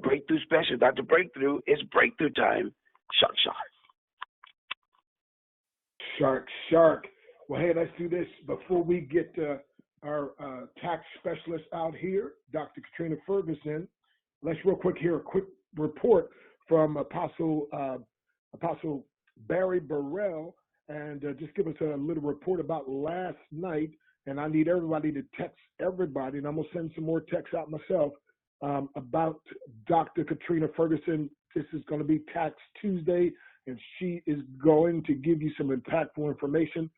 Breakthrough Special. Dr. Breakthrough, it's breakthrough time. Shark, shark. Shark. Well, hey, let's do this before we get our tax specialist out here, Dr. Katrina Ferguson. Let's real quick hear a quick report from Apostle Barry Burrell, and just give us a little report about last night. And I need everybody to text everybody, and I'm going to send some more texts out myself about Dr. Katrina Ferguson. This is going to be Tax Tuesday, and she is going to give you some impactful information.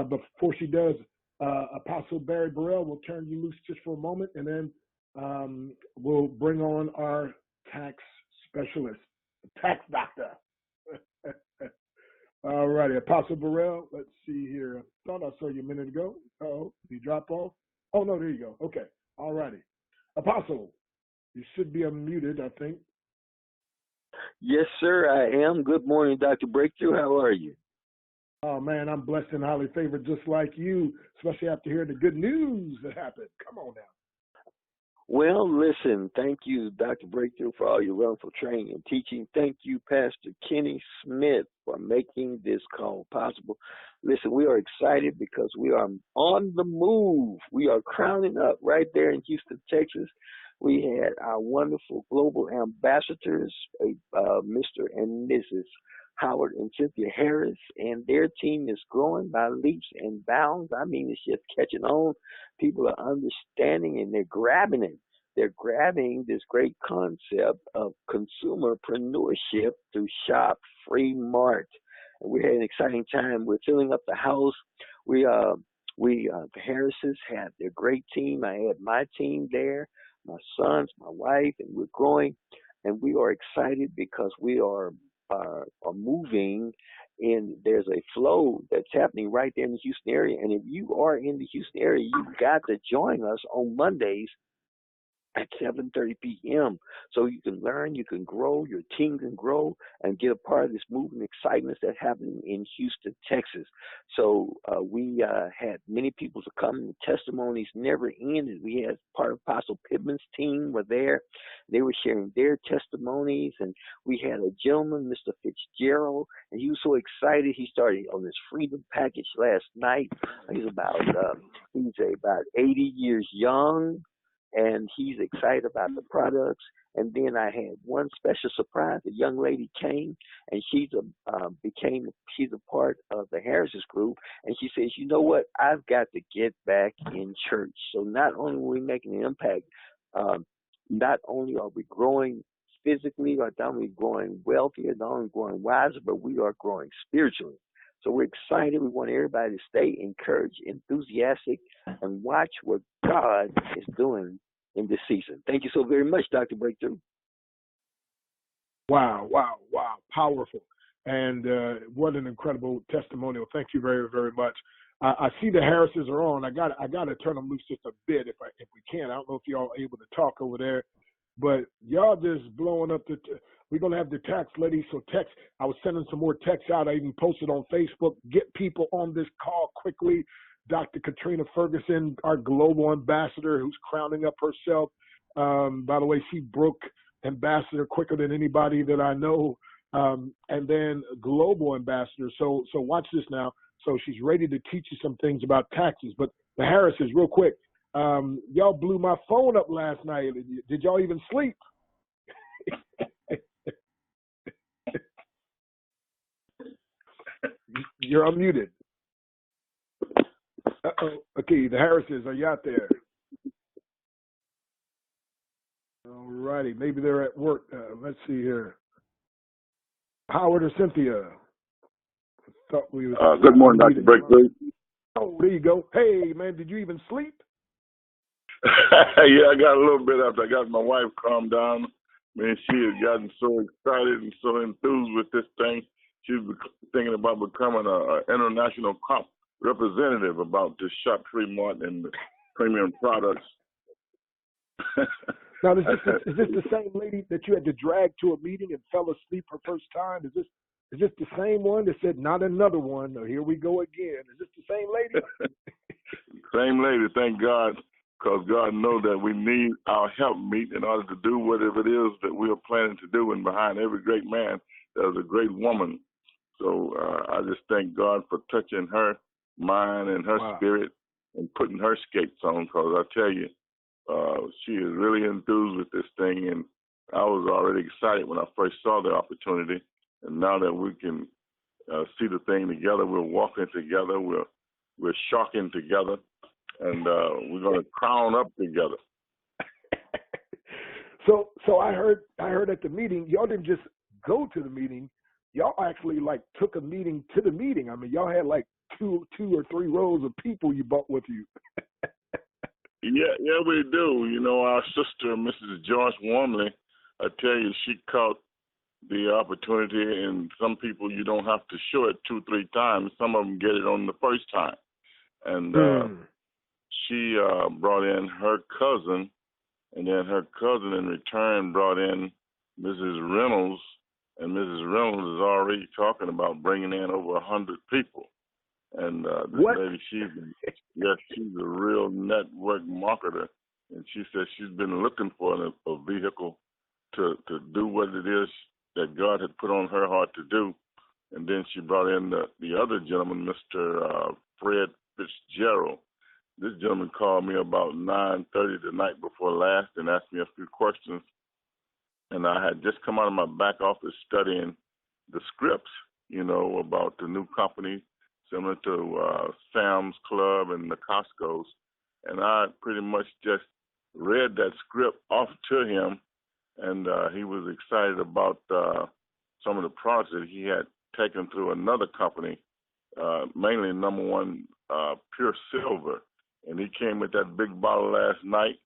Before she does, Apostle Barry Burrell will turn you loose just for a moment, and then we'll bring on our tax specialist, tax doctor. All righty, Apostle Burrell, let's see here. I thought I saw you a minute ago. Oh, did you drop off? Oh, no, there you go. Okay, all righty. Apostle, you should be unmuted, I think. Yes, sir, I am. Good morning, Dr. Breakthrough. How are you? Oh, man, I'm blessed and highly favored just like you, especially after hearing the good news that happened. Come on now. Well, listen, thank you, Dr. Breakthrough, for all your wonderful training and teaching. Thank you, Pastor Kenny Smith, for making this call possible. Listen, we are excited because we are on the move. We are crowning up right there in Houston, Texas. We had our wonderful global ambassadors, Mr. and Mrs. Howard and Cynthia Harris, and their team is growing by leaps and bounds. I mean, it's just catching on. People are understanding and they're grabbing it. They're grabbing this great concept of consumerpreneurship through Shop Free Mart. And we had an exciting time. We're filling up the house. The Harrises had their great team. I had my team there, my sons, my wife, and we're growing. And we are excited because we are moving, and there's a flow that's happening right there in the Houston area. And if you are in the Houston area, you've got to join us on Mondays at 7:30 p.m. so you can learn, you can grow, your team can grow, and get a part of this movement excitement that's happening in Houston, Texas. So we had many people to come. The testimonies never ended. We had part of Apostle Pittman's team were there. They were sharing their testimonies, and we had a gentleman, Mr. Fitzgerald, and he was so excited. He started on this freedom package last night. He's about 80 years young, and he's excited about the products. And then I had one special surprise. A young lady came, and she's a part of the Harris's group, and she says, you know what, I've got to get back in church. So not only are we making an impact, not only are we growing physically, or not only growing wealthier, not only growing wiser, but we are growing spiritually. So we're excited. We want everybody to stay encouraged, enthusiastic, and watch what God is doing in this season. Thank you so very much, Dr. Breakthrough. Wow. Powerful. And what an incredible testimonial. Thank you very, very much. I see the Harrises are on. I got to turn them loose just a bit if we can. I don't know if y'all are able to talk over there, but y'all just blowing up we're going to have the tax lady, so text. I was sending some more texts out. I even posted on Facebook. Get people on this call quickly. Dr. Katrina Ferguson, our global ambassador, who's crowning up herself. By the way, she broke ambassador quicker than anybody that I know. And then global ambassador. So watch this now. So she's ready to teach you some things about taxes. But the Harrises, real quick, y'all blew my phone up last night. Did y'all even sleep? You're unmuted. Uh-oh. Okay, the Harrises, are you out there? All righty. Maybe they're at work. Let's see here. Howard or Cynthia? Good morning, Dr. Breakthrough. Oh, there you go. Hey, man, did you even sleep? Yeah, I got a little bit after I got my wife calmed down. Man, she had gotten so excited and so enthused with this thing. She was thinking about becoming an international representative about the Shop Free Mart and the premium products. Now, is this the same lady that you had to drag to a meeting and fell asleep her first time? Is this the same one that said, not another one, or here we go again? Is this the same lady? Same lady, thank God. because God knows that we need our help meet in order to do whatever it is that we are planning to do. And behind every great man, there's a great woman. So I just thank God for touching her mind and her spirit and putting her skates on, because I tell you, she is really enthused with this thing. And I was already excited when I first saw the opportunity. And now that we can see the thing together, we're walking together, we're shocking together, and we're going to crown up together. So I heard at the meeting, y'all didn't just go to the meeting, y'all actually like took a meeting to the meeting. I mean, y'all had like two or three rows of people you brought with you. Yeah, we do. You know, our sister, Mrs. Joyce Wormley, I tell you, she caught the opportunity, and some people you don't have to show it 2-3 times. Some of them get it on the first time. And she brought in her cousin, and then her cousin in return brought in Mrs. Reynolds, and Mrs. Reynolds is already talking about bringing in over 100 people. And this lady, she's a real network marketer, and she says she's been looking for a vehicle to do what it is that God had put on her heart to do. And then she brought in the other gentleman, Mr. Fred Fitzgerald. This gentleman called me about 9:30 the night before last and asked me a few questions. And I had just come out of my back office studying the scripts, you know, about the new company, similar to Sam's Club and the Costco's. And I pretty much just read that script off to him, and he was excited about some of the products that he had taken through another company, mainly number one, Pure Silver. And he came with that big bottle last night,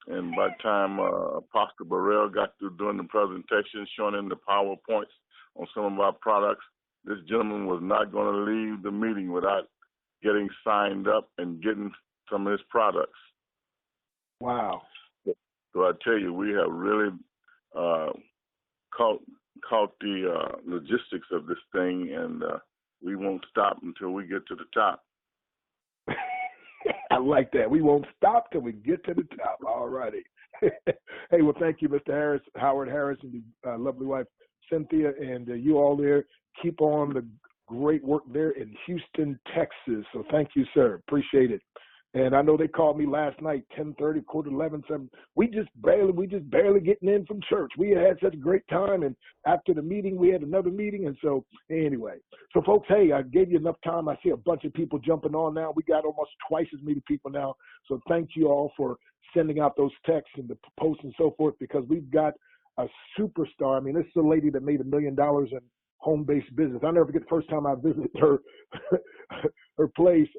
and by the time Apostle Burrell got through doing the presentation, showing him the PowerPoints on some of our products, this gentleman was not going to leave the meeting without getting signed up and getting some of his products. Wow. So I tell you, we have really caught the logistics of this thing, and we won't stop until we get to the top. I like that. We won't stop till we get to the top. All righty. Hey, well, thank you, Mr. Howard Harris, and your lovely wife, Cynthia, and you all there. Keep on the great work there in Houston, Texas. So thank you, sir. Appreciate it. And I know they called me last night, 10:30, 11:45, 7. We just barely getting in from church. We had such a great time, and after the meeting, we had another meeting. And so anyway, so folks, hey, I gave you enough time. I see a bunch of people jumping on now. We got almost twice as many people now. So thank you all for sending out those texts and the posts and so forth, because we've got a superstar. I mean, this is a lady that made $1 million in home-based business. I'll never forget the first time I visited her place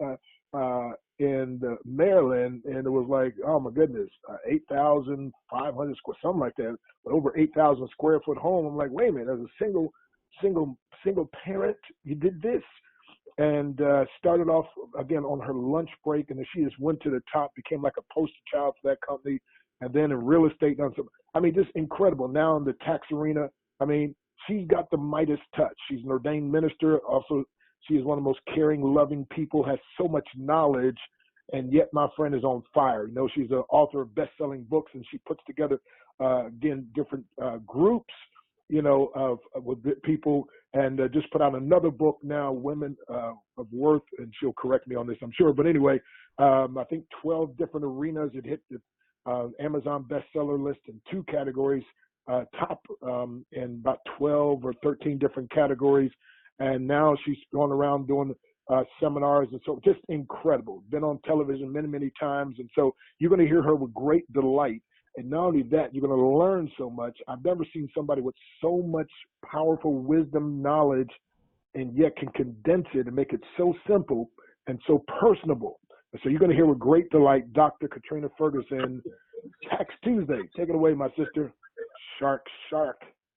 in Maryland, and it was like, oh my goodness, 8,500 square, something like that, but over 8,000 square foot home. I'm like, wait a minute, as a single parent, you did this, and started off again on her lunch break, and then she just went to the top, became like a poster child for that company, and then in real estate, done some. I mean, just incredible. Now in the tax arena, I mean, she's got the Midas touch. She's an ordained minister. Also, she is one of the most caring, loving people, has so much knowledge, and yet my friend is on fire. You know, she's an author of best-selling books, and she puts together, again, different groups, you know, with people, and just put out another book now, Women of Worth, and she'll correct me on this, I'm sure. But anyway, I think 12 different arenas. It hit the Amazon bestseller list in 2 categories, top in about 12 or 13 different categories. And now she's going around doing seminars, and so just incredible. Been on television many, many times, and so you're going to hear her with great delight. And not only that, you're going to learn so much. I've never seen somebody with so much powerful wisdom, knowledge, and yet can condense it and make it so simple and so personable. And so you're going to hear with great delight Dr. Katrina Ferguson, Tax Tuesday. Take it away, my sister. Shark.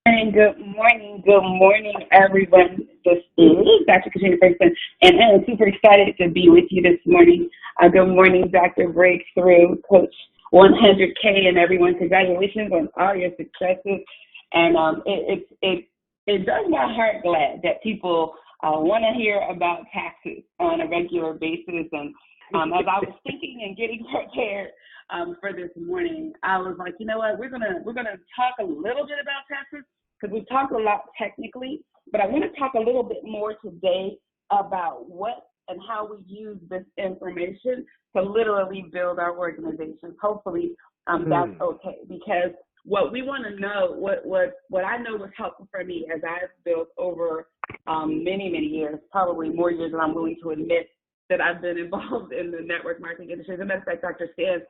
And good morning, everyone. This is Dr. Katrina Ferguson, and I'm super excited to be with you this morning. Good morning, Dr. Breakthrough, Coach 100K, and everyone. Congratulations on all your successes. And it does my heart glad that people want to hear about taxes on a regular basis. And as I was thinking and getting prepared for this morning. I was like, you know what, we're gonna talk a little bit about taxes because we've talked a lot technically, but I want to talk a little bit more today about what and how we use this information to literally build our organizations. Hopefully, that's okay, because what we want to know, what I know was helpful for me as I've built over many years, probably more years than I'm willing to admit that I've been involved in the network marketing industry. As a matter of fact, Dr. Stan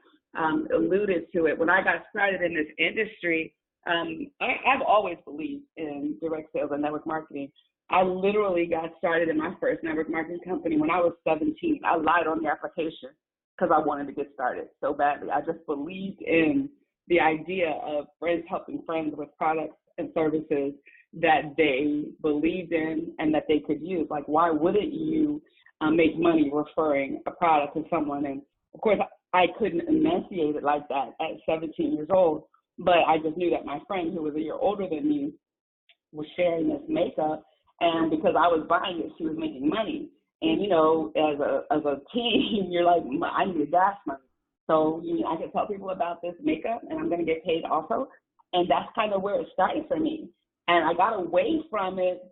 alluded to it. When I got started in this industry, I've always believed in direct sales and network marketing. I literally got started in my first network marketing company when I was 17. I lied on the application because I wanted to get started so badly. I just believed in the idea of friends helping friends with products and services that they believed in and that they could use. Like, why wouldn't you make money referring a product to someone? And of course, I couldn't enunciate it like that at 17 years old, but I just knew that my friend, who was a year older than me, was sharing this makeup, and because I was buying it, she was making money. And you know, as a teen, you're like, I need gas money. So I can tell people about this makeup, and I'm going to get paid also. And that's kind of where it started for me. And I got away from it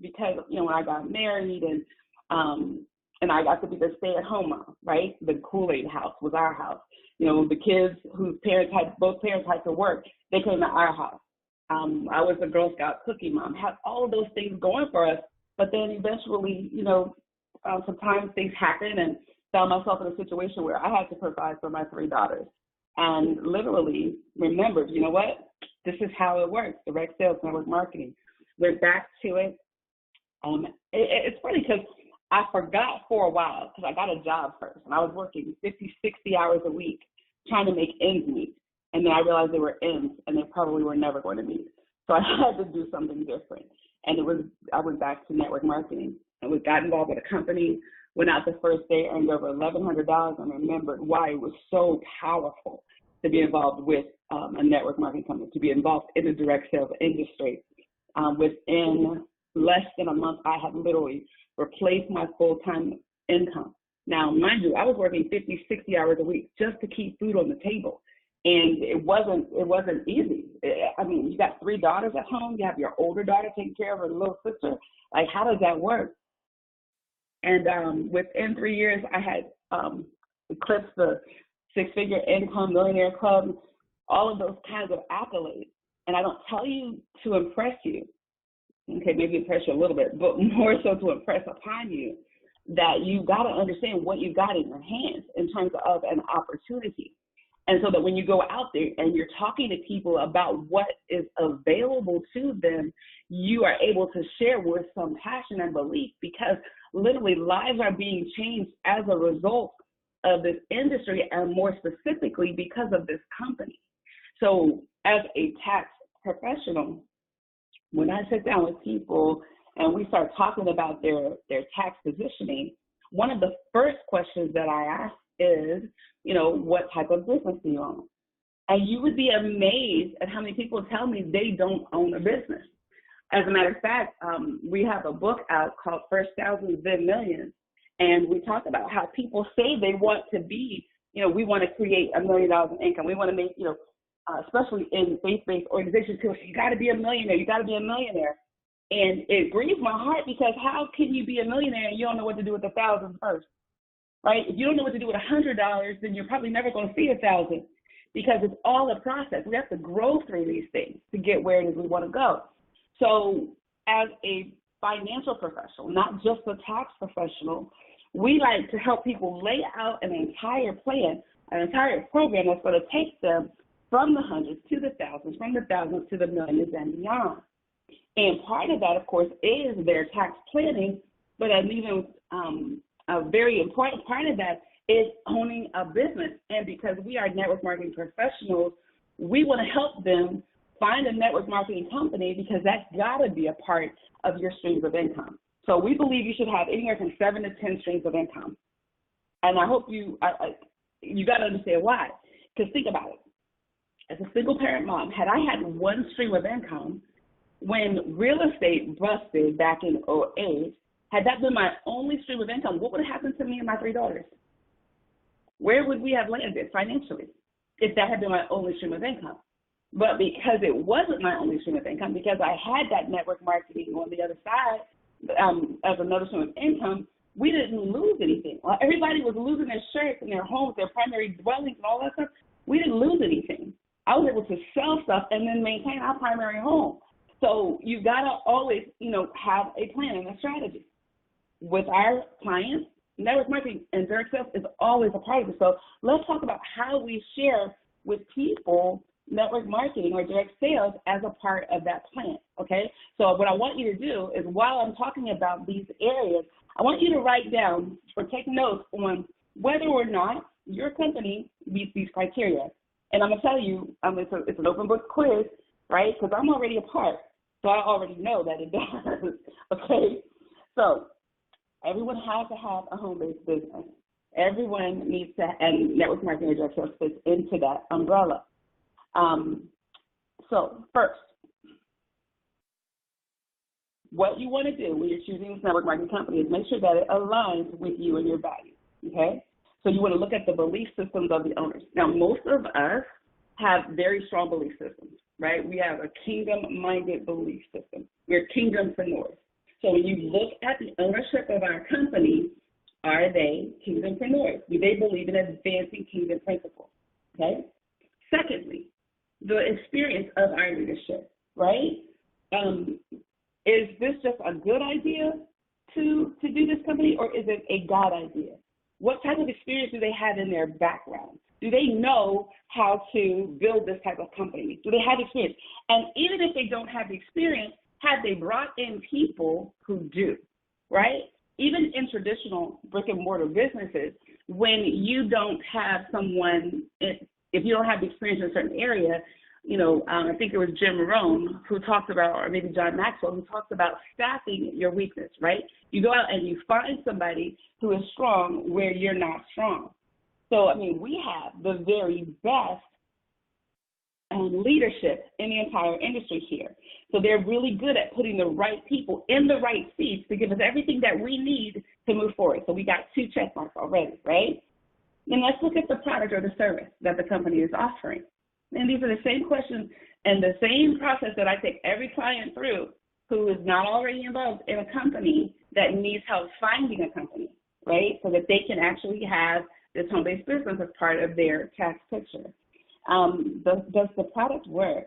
because, when I got married and I got to be the stay-at-home mom, right? The Kool-Aid house was our house. The kids whose both parents had to work, they came to our house. I was a Girl Scout cookie mom, had all of those things going for us. But then eventually, sometimes things happen, and found myself in a situation where I had to provide for my 3 daughters, and literally remembered, you know what, this is how it works, direct sales, network marketing. Went back to it. It's funny because I forgot for a while because I got a job first, and I was working 50, 60 hours a week trying to make ends meet. And then I realized they were ends, and they probably were never going to meet. So I had to do something different. And I went back to network marketing, and we got involved with a company. Went out the first day, earned over $1,100, and remembered why it was so powerful to be involved with a network marketing company, to be involved in the direct sales industry. Within less than a month, I had literally replaced my full-time income. Now, mind you, I was working 50, 60 hours a week just to keep food on the table. And it wasn't easy. I mean, you got 3 daughters at home. You have your older daughter taking care of her little sister. Like, how does that work? And within 3 years, I had eclipsed the 6-figure income millionaire club, all of those kinds of accolades. And I don't tell you to impress you. Okay, maybe impress you a little bit, but more so to impress upon you that you got to understand what you got in your hands in terms of an opportunity. And so that when you go out there and you're talking to people about what is available to them, you are able to share with some passion and belief, because literally lives are being changed as a result of this industry, and more specifically because of this company. So as a tax professional, when I sit down with people and we start talking about their tax positioning, one of the first questions that I ask is, what type of business do you own? And you would be amazed at how many people tell me they don't own a business. As a matter of fact, we have a book out called First Thousands, Then Millions, and we talk about how people say they want to be, we want to create $1 million in income. We want to make, especially in faith-based organizations, people say, you got to be a millionaire, you got to be a millionaire. And it grieves my heart, because how can you be a millionaire and you don't know what to do with $1,000 first? Right? If you don't know what to do with $100, then you're probably never going to see 1,000, because it's all a process. We have to grow through these things to get where it is we want to go. So as a financial professional, not just a tax professional, we like to help people lay out an entire plan, an entire program that's going to take them from the hundreds to the thousands, from the thousands to the millions and beyond. And part of that, of course, is their tax planning, but an even a very important part of that is owning a business. And because we are network marketing professionals, we want to help them find a network marketing company, because that's got to be a part of your streams of income. So we believe you should have anywhere from 7 to 10 streams of income. And I hope you got to understand why. Because think about it. As a single parent mom, had I had one stream of income, when real estate busted back in 2008, had that been my only stream of income, what would have happened to me and my 3 daughters? where would we have landed financially if that had been my only stream of income? But because it wasn't my only stream of income, because I had that network marketing on the other side as another stream of income, we didn't lose anything. While everybody was losing their shirts and their homes, their primary dwellings and all that stuff, we didn't lose anything. I was able to sell stuff and then maintain our primary home. So you got to always, have a plan and a strategy. With our clients, network marketing and direct sales is always a part of it. So let's talk about how we share with people network marketing or direct sales as a part of that plan, okay? So what I want you to do is, while I'm talking about these areas, I want you to write down or take notes on whether or not your company meets these criteria. And I'm going to tell you, it's an open book quiz, right? Because I'm already a part, so I already know that it does, okay? So everyone has to have a home-based business. Everyone needs to, and network marketing or direct sales fits into that umbrella. So first, what you want to do when you're choosing this network marketing company is make sure that it aligns with you and your values, okay? So you want to look at the belief systems of the owners. Now, most of us have very strong belief systems, right? We have a kingdom-minded belief system. We're kingdompreneurs. So when you look at the ownership of our company, are they kingdompreneurs? Do they believe in advancing kingdom principles, okay? Secondly, the experience of our leadership, right? Is this just a good idea to do this company, or is it a God idea? What type of experience do they have in their background? Do they know how to build this type of company? Do they have experience? And even if they don't have the experience, have they brought in people who do, right? Even in traditional brick and mortar businesses, when you don't have someone, if you don't have the experience in a certain area, I think it was Jim Rohn who talked about, or maybe John Maxwell, who talks about staffing your weakness, right? You go out and you find somebody who is strong where you're not strong. So, we have the very best leadership in the entire industry here. So they're really good at putting the right people in the right seats to give us everything that we need to move forward. So we got 2 check marks already, right? Then let's look at the product or the service that the company is offering. And these are the same questions and the same process that I take every client through who is not already involved in a company that needs help finding a company, right? So that they can actually have this home-based business as part of their tax picture. Does the product work,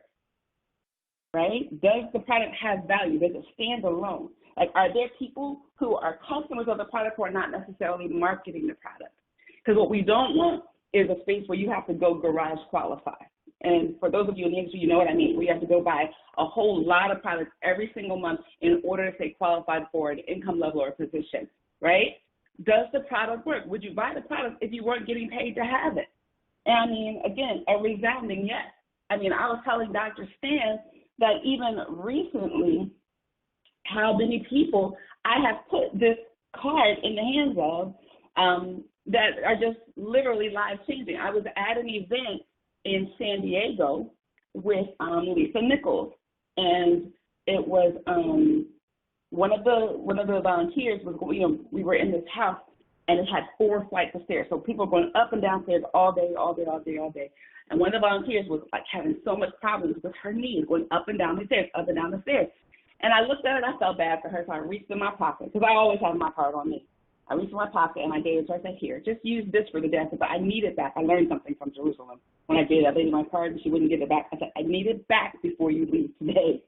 right? Does the product have value? Does it stand alone? Like, are there people who are customers of the product who are not necessarily marketing the product? Because what we don't want is a space where you have to go garage qualify. And for those of you in the industry, you know what I mean. We have to go buy a whole lot of products every single month in order to stay qualified for an income level or position, right? Does the product work? Would you buy the product if you weren't getting paid to have it? And again, a resounding yes. I was telling Dr. Stan that even recently, how many people I have put this card in the hands of that are just literally life-changing. I was at an event in San Diego with Lisa Nichols, and it was one of the volunteers was, we were in this house, and it had 4 flights of stairs. So people were going up and down stairs all day. And one of the volunteers was like having so much problems with her knees, going up and down the stairs. And I looked at it, I felt bad for her, so I reached in my pocket, because I always have my card on me. I reached in my pocket and I gave it to her. I said, here, just use this for the day. I said, but I need it back. I learned something from Jerusalem. When I gave that lady my card and she wouldn't give it back, I said, I need it back before you leave today.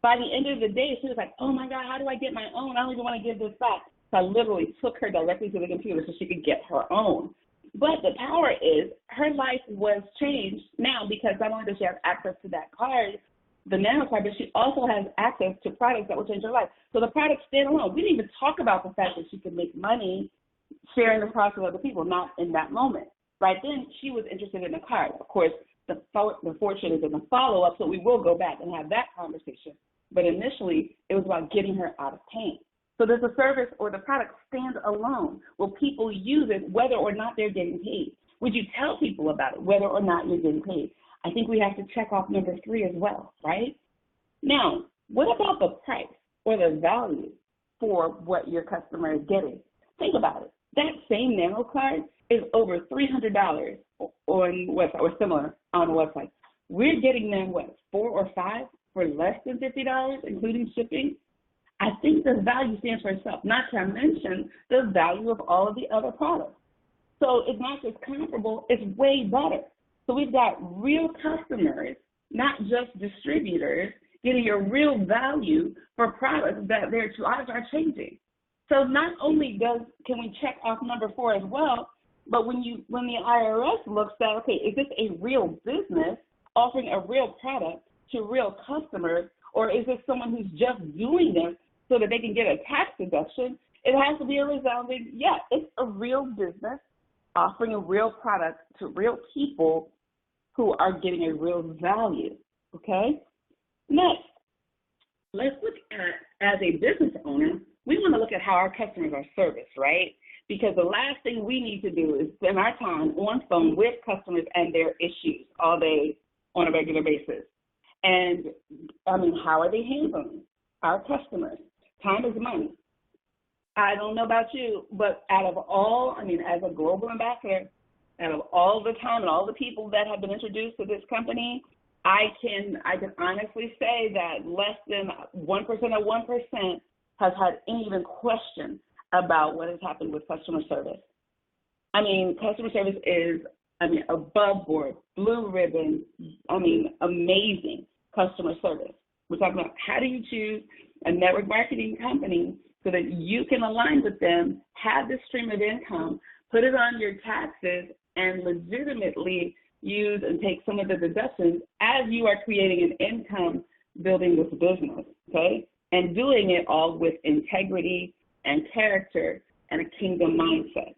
By the end of the day, she was like, oh my God, how do I get my own? I don't even want to give this back. So I literally took her directly to the computer so she could get her own. But the power is her life was changed now, because not only does she have access to that card, the nano card, but she also has access to products that will change her life. So the products stand alone. We didn't even talk about the fact that she could make money sharing the products with other people, not in that moment. Right then, she was interested in the card. Of course, the fortune is in the follow-up, so we will go back and have that conversation. But initially, it was about getting her out of pain. So does the service or the product stand alone? Will people use it whether or not they're getting paid? Would you tell people about it whether or not you're getting paid? I think we have to check off number 3 as well, right? Now, what about the price or the value for what your customer is getting? Think about it. That same nano card is over $300 on website or similar on the website. We're getting them, 4 or 5 for less than $50, including shipping. I think the value stands for itself, not to mention the value of all of the other products. So it's not just comparable, it's way better. So we've got real customers, not just distributors, getting a real value for products that their lives are changing. So not only can we check off number 4 as well, but when the IRS looks at, okay, is this a real business offering a real product to real customers, or is this someone who's just doing this so that they can get a tax deduction? It has to be a resounding, yeah, it's a real business offering a real product to real people who are getting a real value, okay? Next, let's look at, as a business owner, we want to look at how our customers are serviced, right? Because the last thing we need to do is spend our time on phone with customers and their issues all day on a regular basis. And, how are they handling our customers? Time is money. I don't know about you, but out of all, as a global ambassador, out of all the time and all the people that have been introduced to this company, I can honestly say that less than 1% of 1% has had any even question about what has happened with customer service. Customer service is, above board, blue ribbon, amazing customer service. We're talking about how do you choose a network marketing company so that you can align with them, have this stream of income, put it on your taxes, and legitimately use and take some of the deductions as you are creating an income building this business, okay? And doing it all with integrity and character and a kingdom mindset.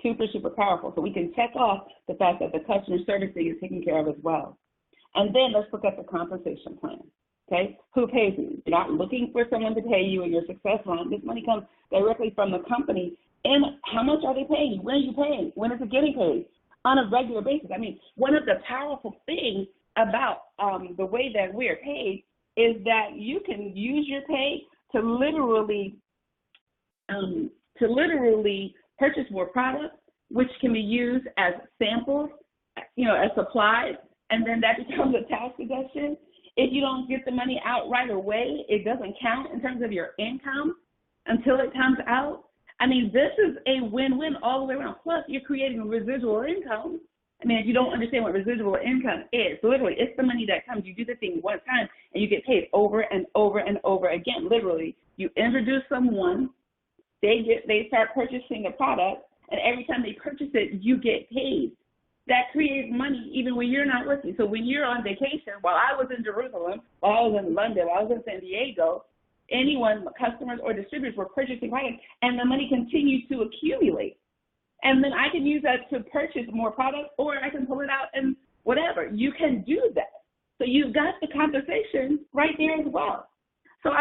Super, super powerful. So we can check off the fact that the customer service thing is taken care of as well. And then let's look at the compensation plan, okay? Who pays you? You're not looking for someone to pay you in your success line. This money comes directly from the company. And how much are they paying you? When are you paying? When is it getting paid? On a regular basis. One of the powerful things about the way that we are paid is that you can use your pay to literally purchase more products, which can be used as samples, as supplies, and then that becomes a tax deduction. If you don't get the money out right away, it doesn't count in terms of your income until it comes out. This is a win-win all the way around. Plus, you're creating residual income. If you don't understand what residual income is, literally, it's the money that comes. You do the thing one time, and you get paid over and over and over again. Literally, you introduce someone, they start purchasing a product, and every time they purchase it, you get paid. That creates money even when you're not working. So when you're on vacation, while I was in Jerusalem, while I was in London, while I was in San Diego, anyone, customers or distributors were purchasing products, and the money continues to accumulate. And then I can use that to purchase more products, or I can pull it out and whatever. You can do that. So you've got the compensation right there as well. So,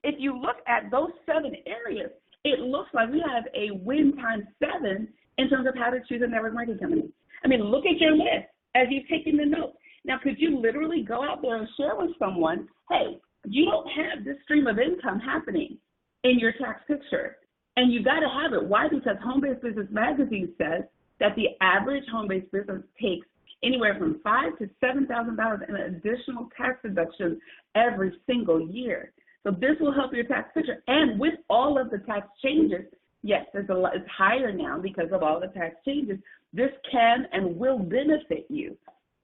if you look at those 7 areas, it looks like we have a win times 7 in terms of how to choose a network marketing company. Look at your list as you've taken the notes. Now, could you literally go out there and share with someone, hey, you don't have this stream of income happening in your tax picture, and you got to have it. Why? Because Home-Based Business Magazine says that the average home-based business takes anywhere from $5,000 to $7,000 in additional tax deductions every single year. So this will help your tax picture. And with all of the tax changes, yes, it's higher now because of all the tax changes. This can and will benefit you.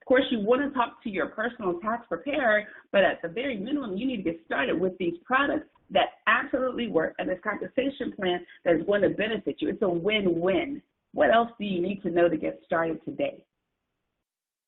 Of course, you want to talk to your personal tax preparer, but at the very minimum, you need to get started with these products that absolutely work and this compensation plan that is going to benefit you. It's a win-win. What else do you need to know to get started today?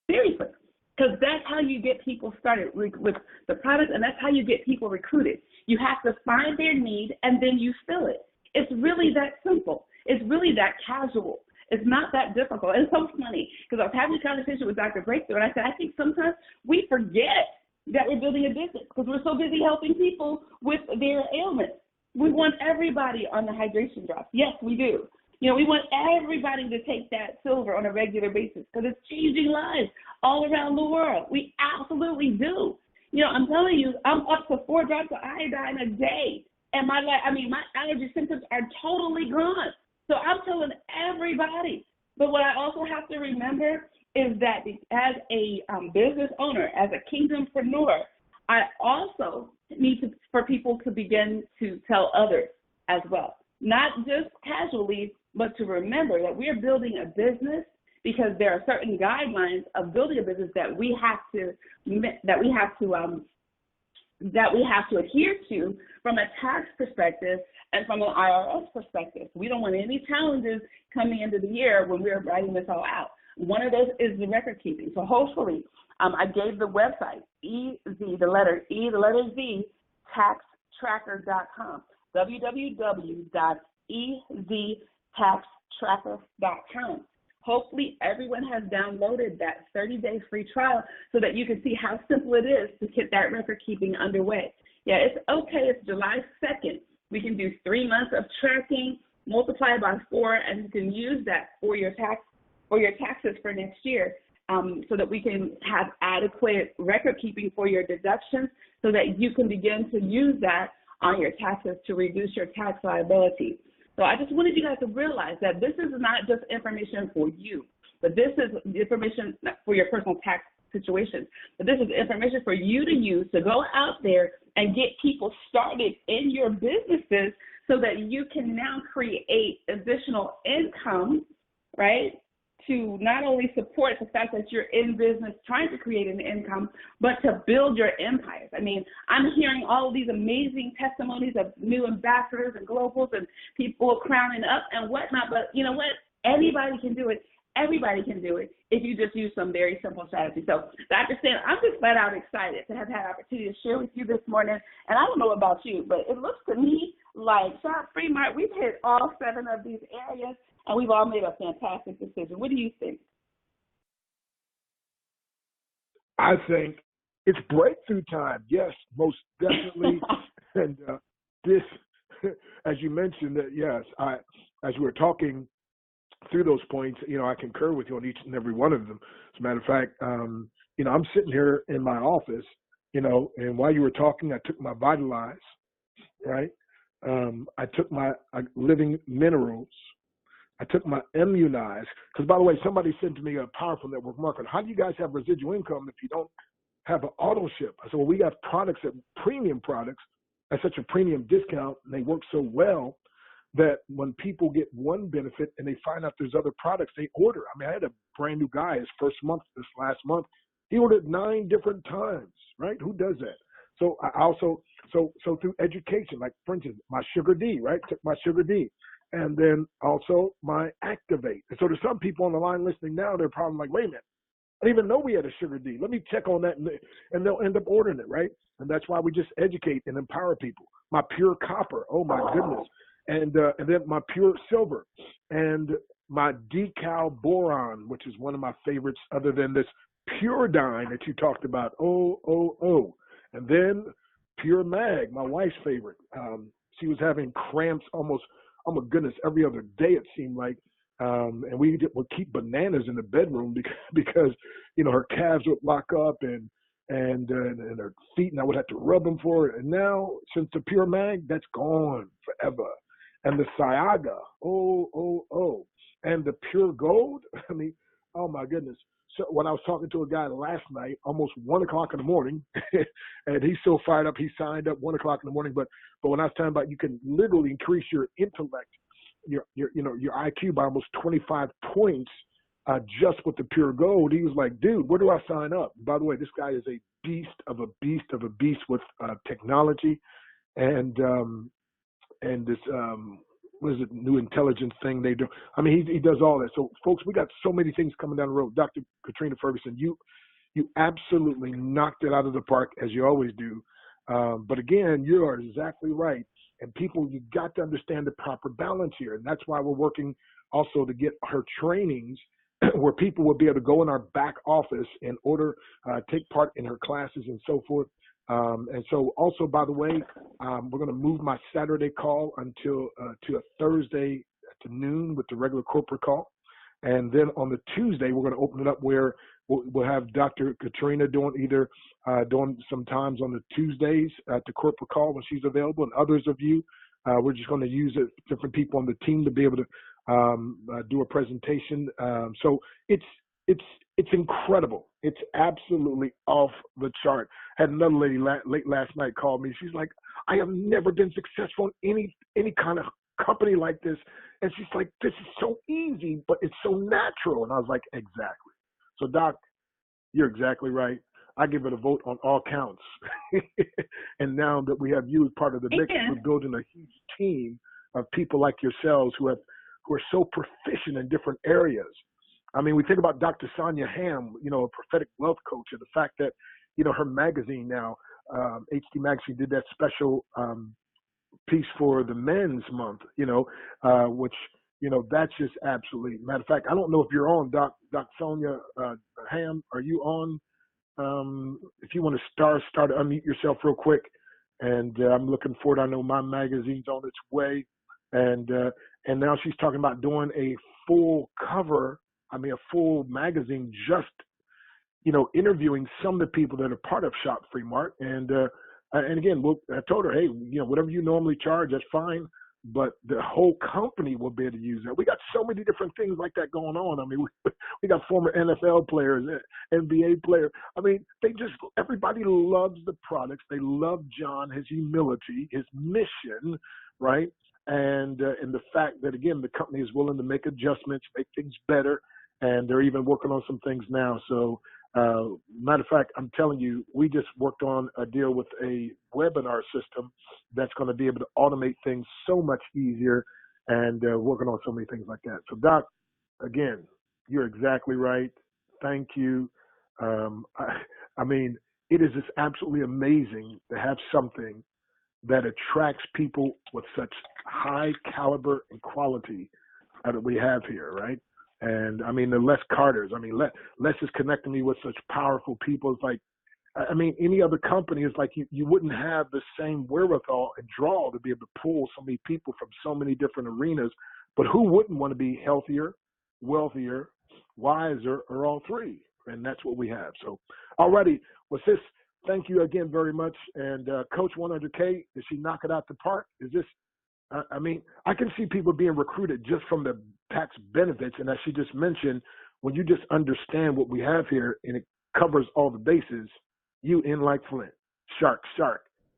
Seriously, because that's how you get people started with the product, and that's how you get people recruited. You have to find their need, and then you fill it. It's really that simple. It's really that casual. It's not that difficult. It's so funny because I was having a conversation with Dr. Breakthrough, and I said, I think sometimes we forget that we're building a business because we're so busy helping people with their ailments. We want everybody on the hydration drops. Yes, we do. We want everybody to take that silver on a regular basis because it's changing lives all around the world. We absolutely do. I'm telling you, I'm up to 4 drops of iodine a day, and my allergy symptoms are totally gone. So I'm telling everybody. But what I also have to remember is that as a business owner, as a kingdompreneur, I also need for people to begin to tell others as well, not just casually, but to remember that we are building a business because there are certain guidelines of building a business that we have to adhere to from a tax perspective and from an IRS perspective. We don't want any challenges coming into the year when we're writing this all out. One of those is the record keeping. So hopefully, I gave the website, the letter Z, taxtracker.com, www.eztaxtracker.com. Hopefully everyone has downloaded that 30-day free trial so that you can see how simple it is to get that record keeping underway. Yeah, it's okay. It's July 2nd. We can do 3 months of tracking, multiply by 4, and you can use that for your taxes for next year, so that we can have adequate record keeping for your deductions so that you can begin to use that on your taxes to reduce your tax liability. So I just wanted you guys to realize that this is not just information for you, but this is information for your personal tax situation. But this is information for you to use to go out there and get people started in your businesses so that you can now create additional income, right, to not only support the fact that you're in business trying to create an income, but to build your empires. I mean, I'm hearing all of these amazing testimonies of new ambassadors and globals and people crowning up and whatnot, but you know what? Anybody can do it. Everybody can do it if you just use some very simple strategy. So, Dr. Stan, I'm just flat out excited to have had the opportunity to share with you this morning. And I don't know about you, but it looks to me like Shop Free Mart, we've hit all 7 of these areas, and we've all made a fantastic decision. What do you think? I think it's breakthrough time. Yes, most definitely. And this, as you mentioned, yes, as we were talking through those points, I concur with you on each and every one of them. As a matter of fact, I'm sitting here in my office, and while you were talking, I took my Vitalize, right? I took my Living Minerals. I took my Immunize. Because, by the way, somebody said to me, a powerful network marketer, how do you guys have residual income if you don't have an auto ship? I said, well, we got products, premium products, at such a premium discount, and they work so well that when people get one benefit and they find out there's other products, they order. I mean, I had a brand new guy his first month, this last month. He ordered 9 different times, right? Who does that? So I also, so through education, like for instance, my Sugar D, right? Took my Sugar D. And then also my Activate. And so there's some people on the line listening now, they're probably like, wait a minute, I didn't even know we had a Sugar D. Let me check on that. And they'll end up ordering it, right? And that's why we just educate and empower people. My Pure Copper, oh my goodness. And then my Pure Silver and my Decal Boron, which is one of my favorites other than this Pure Dine that you talked about. Oh. And then Pure Mag, my wife's favorite. She was having cramps almost, oh my goodness, every other day it seemed like. And we would keep bananas in the bedroom because her calves would lock up and her feet, and I would have to rub them for her. And now, since the Pure Mag, that's gone forever. And the Sciaga, oh. And the Pure Gold, I mean, oh my goodness. So when I was talking to a guy last night, almost 1 o'clock in the morning, and he's so fired up, he signed up 1 o'clock in the morning. But when I was talking about you can literally increase your intellect, your IQ by almost 25 points just with the Pure Gold, he was like, dude, where do I sign up? By the way, this guy is a beast of a beast with technology and this what is it, new intelligence thing they do. I mean, he does all that. So, folks, we got so many things coming down the road. Dr. Katrina Ferguson, you absolutely knocked it out of the park, as you always do. But again, you are exactly right. And people, you got to understand the proper balance here. And that's why we're working also to get her trainings where people will be able to go in our back office and take part in her classes and so forth. And so also, by the way, we're going to move my Saturday call to a Thursday to noon with the regular corporate call. And then on the Tuesday, we're going to open it up where we'll have Dr. Katrina doing some times on the Tuesdays at the corporate call when she's available, and others of you, we're just going to use different people on the team to be able to do a presentation. So it's incredible. It's absolutely off the chart. Had another lady late last night call me. She's like, I have never been successful in any kind of company like this. And she's like, this is so easy, but it's so natural. And I was like, exactly. So Doc, you're exactly right. I give it a vote on all counts. And now that we have you as part of the mix, we're building a huge team of people like yourselves who are so proficient in different areas. I mean, we think about Dr. Sonia Ham, a prophetic wealth coach, and the fact that, her magazine now, HD Magazine did that special piece for the Men's Month, which, that's just absolutely, matter of fact, I don't know if you're on, Doc Sonia Ham, are you on? If you want to start to unmute yourself real quick, and I'm looking forward. I know my magazine's on its way, and now she's talking about doing a full cover. I mean, a full magazine, just interviewing some of the people that are part of Shop Free Mart, and again, I told her, hey, whatever you normally charge, that's fine. But the whole company will be able to use that. We got so many different things like that going on. I mean, we got former NFL players, NBA players. I mean, everybody loves the products. They love John, his humility, his mission, right? And the fact that, again, the company is willing to make adjustments, make things better, and they're even working on some things now. So, matter of fact, I'm telling you, we just worked on a deal with a webinar system that's going to be able to automate things so much easier, and working on so many things like that. So, Doc, again, you're exactly right. Thank you. I mean, it is just absolutely amazing to have something that attracts people with such high caliber and quality that we have here, right? And I mean, the Les Carters, I mean, Les is connecting me with such powerful people. It's like, I mean, any other company is like you wouldn't have the same wherewithal and draw to be able to pull so many people from so many different arenas. But who wouldn't want to be healthier, wealthier, wiser, or all three? And that's what we have. So, alrighty, well, sis, thank you again very much. And Coach 100K, did she knock it out the park? Is this? I mean, I can see people being recruited just from the tax benefits. And as she just mentioned, when you just understand what we have here and it covers all the bases, you in like Flint. Shark,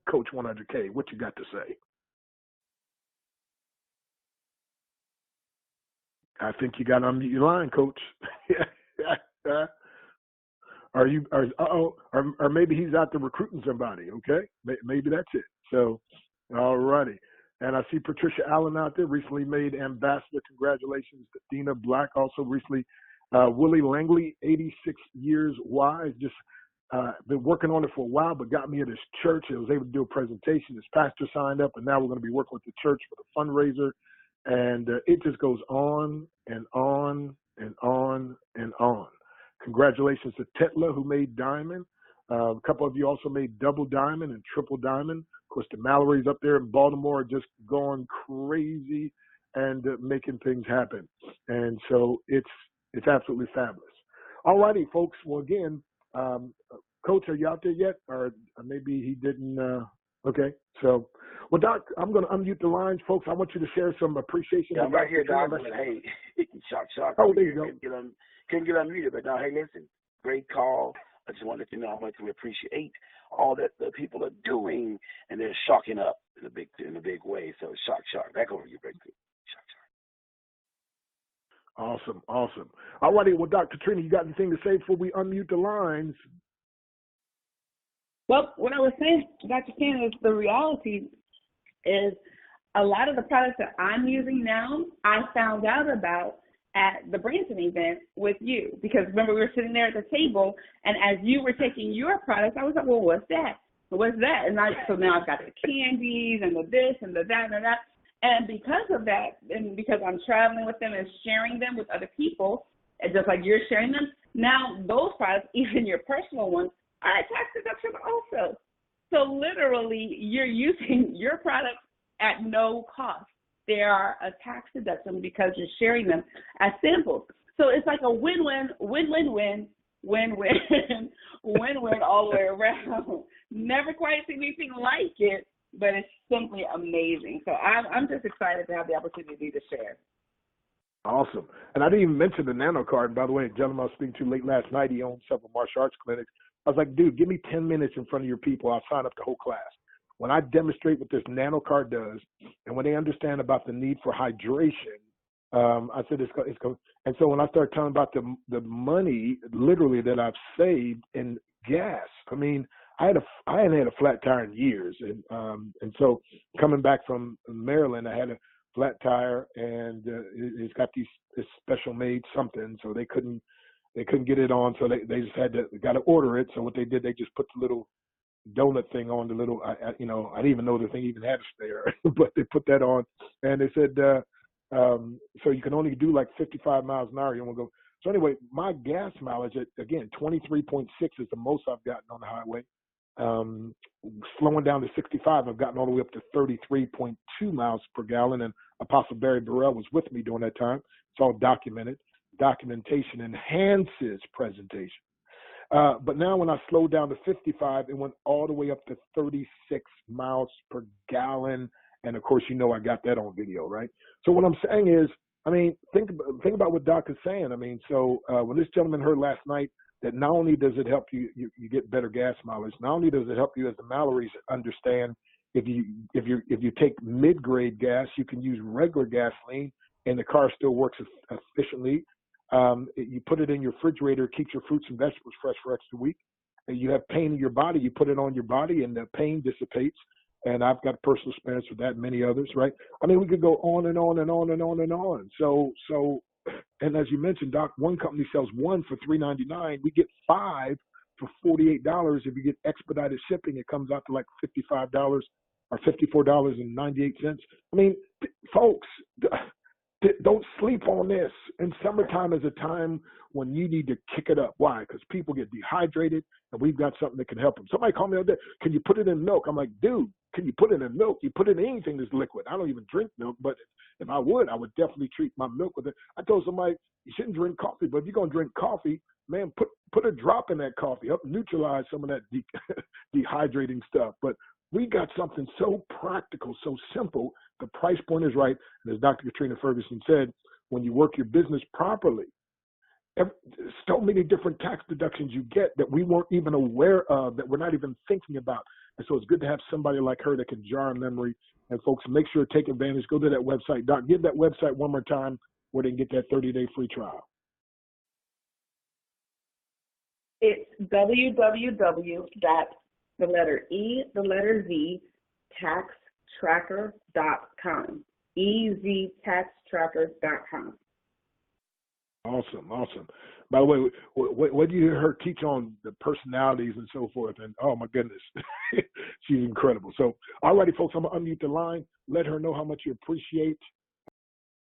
Coach 100K, what you got to say? I think you got to unmute your line, Coach. Or maybe he's out there recruiting somebody, okay? Maybe that's it. So, all righty. And I see Patricia Allen out there, recently made ambassador. Congratulations. Dina Black, also recently. Willie Langley, 86 years wise, just been working on it for a while, but got me at his church. I was able to do a presentation. His pastor signed up, and now we're going to be working with the church for the fundraiser. And it just goes on and on and on and on. Congratulations to Tetla, who made diamond. A couple of you also made double diamond and triple diamond. Of course, the Mallory's up there in Baltimore are just going crazy and making things happen. And so it's absolutely fabulous. All righty, folks. Well, again, Coach, are you out there yet? Or maybe he didn't. Okay. So, well, Doc, I'm going to unmute the lines. Folks, I want you to share some appreciation. Yeah, I'm right here, Doc. Hey, shock. Oh, there you go. Couldn't get unmuted, but now, hey, listen, great call. I just wanted to know how much we appreciate all that the people are doing, and they're shocking up in a big way. So shock. Back over to you, Breakthrough. Shock. Awesome. All righty. Well, Dr. Katrina, you got anything to say before we unmute the lines? Well, what I was saying, Dr. Ken, is the reality is a lot of the products that I'm using now, I found out about at the Branson event with you, because remember we were sitting there at the table, and as you were taking your products, I was like, well, what's that? And so now I've got the candies and the this and the that and that, and because of that, and because I'm traveling with them and sharing them with other people, and just like you're sharing them, now those products, even your personal ones, are a tax deduction also. So literally, you're using your products at no cost. They are a tax deduction because you're sharing them as samples. So it's like a win-win all the way around. Never quite seen anything like it, but it's simply amazing. So I'm just excited to have the opportunity to share. Awesome. And I didn't even mention the nano card. And by the way, a gentleman I was speaking to late last night, he owns several martial arts clinics. I was like, dude, give me 10 minutes in front of your people. I'll sign up the whole class. When I demonstrate what this nano card does, and when they understand about the need for hydration, I said it's going. And so when I started telling about the money, literally, that I've saved in gas, I mean, I hadn't had a flat tire in years, and so coming back from Maryland, I had a flat tire, and it's got this special made something, so they couldn't get it on, so they just got to order it. So what they did, they just put the little donut thing on the little, I didn't even know the thing even had a spare, but they put that on, and they said, so you can only do like 55 miles an hour. You want to go. So anyway, my gas mileage, again, 23.6 is the most I've gotten on the highway. Slowing down to 65, I've gotten all the way up to 33.2 miles per gallon, and Apostle Barry Burrell was with me during that time. It's all documented. Documentation enhances presentation. But now when I slowed down to 55, it went all the way up to 36 miles per gallon. And of course, I got that on video, right? So what I'm saying is, I mean, think about what Doc is saying. I mean, so when this gentleman heard last night that not only does it help you get better gas mileage, not only does it help you as the Mallory's understand if you take mid-grade gas, you can use regular gasoline and the car still works efficiently. You put it in your refrigerator, it keeps your fruits and vegetables fresh for extra week. And you have pain in your body, you put it on your body and the pain dissipates. And I've got personal experience with that and many others, right? I mean, we could go on and on and on and on and on. So, and as you mentioned, Doc, one company sells one for $3.99. We get 5 for $48. If you get expedited shipping, it comes out to like $55 or $54.98. I mean, folks, don't sleep on this. And summertime is a time when you need to kick it up. Why? Because people get dehydrated, and we've got something that can help them. Somebody called me the other day, can you put it in milk? I'm like, dude, can you put it in milk? You put it in anything that's liquid. I don't even drink milk, but if I would definitely treat my milk with it. I told somebody, you shouldn't drink coffee, but if you're going to drink coffee, man, put a drop in that coffee, help neutralize some of that dehydrating stuff. But we got something so practical, so simple. The price point is right. And as Dr. Katrina Ferguson said, when you work your business properly, so many different tax deductions you get that we weren't even aware of, that we're not even thinking about. And so it's good to have somebody like her that can jar our memory. And folks, make sure to take advantage. Go to that website. Doc, give that website one more time where they can get that 30-day free trial. It's taxtracker.com. EZTaxtracker.com. Awesome. By the way, what do you hear her teach on the personalities and so forth? And oh my goodness, she's incredible. So, all righty, folks, I'm gonna unmute the line. Let her know how much you appreciate